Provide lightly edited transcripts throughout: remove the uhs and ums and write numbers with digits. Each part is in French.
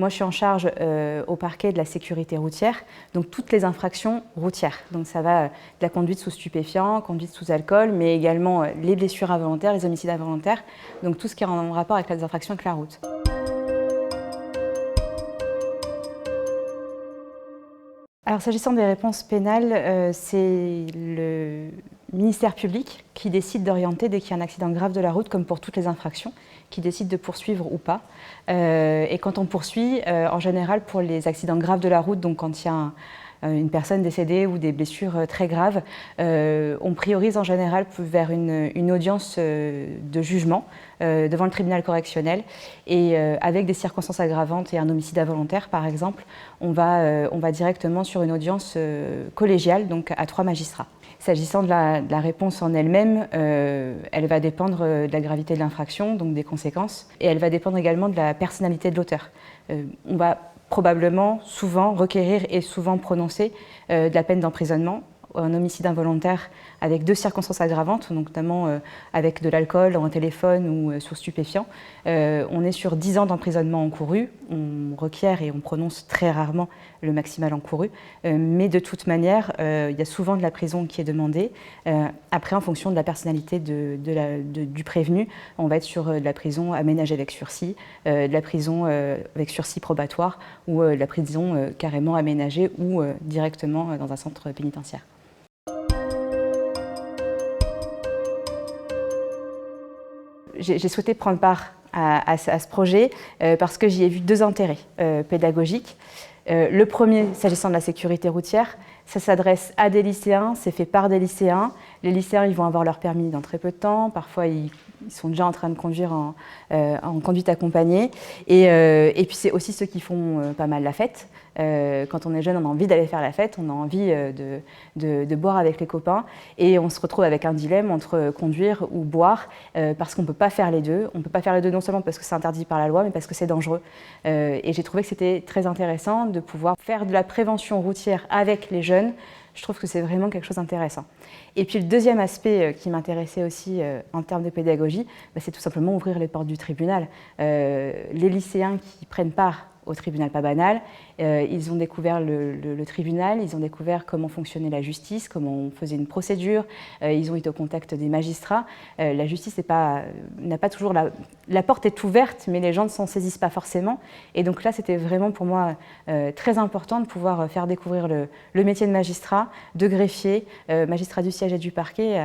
Moi, je suis en charge au parquet de la sécurité routière, donc toutes les infractions routières. Donc ça va de la conduite sous stupéfiants, conduite sous alcool, mais également les blessures involontaires, les homicides involontaires, donc tout ce qui est en rapport avec les infractions avec la route. Alors, s'agissant des réponses pénales, c'est le ministère public qui décide d'orienter dès qu'il y a un accident grave de la route, comme pour toutes les infractions, qui décide de poursuivre ou pas. Et quand on poursuit, en général pour les accidents graves de la route, donc quand il y a une personne décédée ou des blessures très graves, on priorise en général vers une audience de jugement devant le tribunal correctionnel et avec des circonstances aggravantes et un homicide involontaire par exemple, on va directement sur une audience collégiale, donc à 3 magistrats. S'agissant de la réponse en elle-même, elle va dépendre de la gravité de l'infraction, donc des conséquences, et elle va dépendre également de la personnalité de l'auteur. On va probablement souvent requérir et souvent prononcer de la peine d'emprisonnement, un homicide involontaire avec 2 circonstances aggravantes, donc notamment avec de l'alcool, un téléphone ou sur stupéfiants. On est sur 10 ans d'emprisonnement encouru, on requiert et on prononce très rarement le maximal encouru, mais de toute manière, il y a souvent de la prison qui est demandée. Après, en fonction de la personnalité du prévenu, on va être sur de la prison aménagée avec sursis, de la prison avec sursis probatoire ou de la prison carrément aménagée ou directement dans un centre pénitentiaire. J'ai souhaité prendre part à ce projet parce que j'y ai vu 2 intérêts pédagogiques. Le premier, s'agissant de la sécurité routière, ça s'adresse à des lycéens, c'est fait par des lycéens. Les lycéens, ils vont avoir leur permis dans très peu de temps. Parfois, ils sont déjà en train de conduire en conduite accompagnée. Et puis, c'est aussi ceux qui font pas mal la fête. Quand on est jeune, on a envie d'aller faire la fête, on a envie de boire avec les copains. Et on se retrouve avec un dilemme entre conduire ou boire, parce qu'on ne peut pas faire les deux. On ne peut pas faire les deux non seulement parce que c'est interdit par la loi, mais parce que c'est dangereux. Et j'ai trouvé que c'était très intéressant de pouvoir faire de la prévention routière avec les jeunes. Je trouve que c'est vraiment quelque chose d'intéressant. Et puis le deuxième aspect qui m'intéressait aussi en termes de pédagogie, c'est tout simplement ouvrir les portes du tribunal. Les lycéens qui prennent part au tribunal pas banal, ils ont découvert le tribunal, ils ont découvert comment fonctionnait la justice, comment on faisait une procédure, ils ont été au contact des magistrats. La justice n'a pas toujours la porte est ouverte, mais les gens ne s'en saisissent pas forcément. Et donc là, c'était vraiment pour moi très important de pouvoir faire découvrir le métier de magistrat, de greffier, magistrat du siège et du parquet,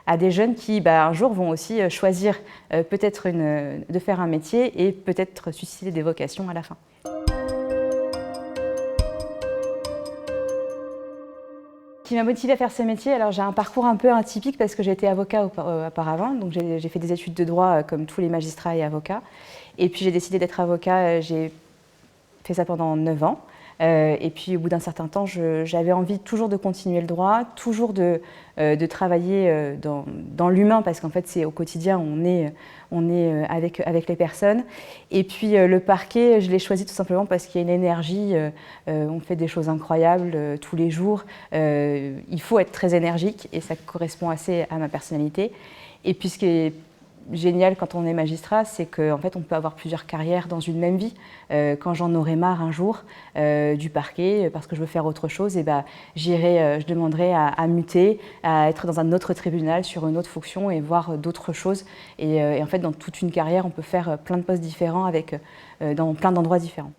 à des jeunes qui, un jour, vont aussi choisir peut-être de faire un métier et peut-être susciter des vocations à la fin. Ce qui m'a motivée à faire ce métier, alors j'ai un parcours un peu atypique parce que j'ai été avocat auparavant, donc j'ai fait des études de droit comme tous les magistrats et avocats. Et puis j'ai décidé d'être avocat, j'ai fait ça pendant 9 ans. Et puis au bout d'un certain temps, j'avais envie toujours de continuer le droit, toujours de travailler dans l'humain, parce qu'en fait c'est au quotidien, on est avec les personnes. Et puis le parquet, je l'ai choisi tout simplement parce qu'il y a une énergie, on fait des choses incroyables tous les jours. Il faut être très énergique et ça correspond assez à ma personnalité. Et puis ce qui est génial quand on est magistrat, c'est qu'en fait on peut avoir plusieurs carrières dans une même vie. Quand j'en aurai marre un jour du parquet parce que je veux faire autre chose, et je demanderai à muter, à être dans un autre tribunal sur une autre fonction et voir d'autres choses. Et en fait dans toute une carrière on peut faire plein de postes différents dans plein d'endroits différents.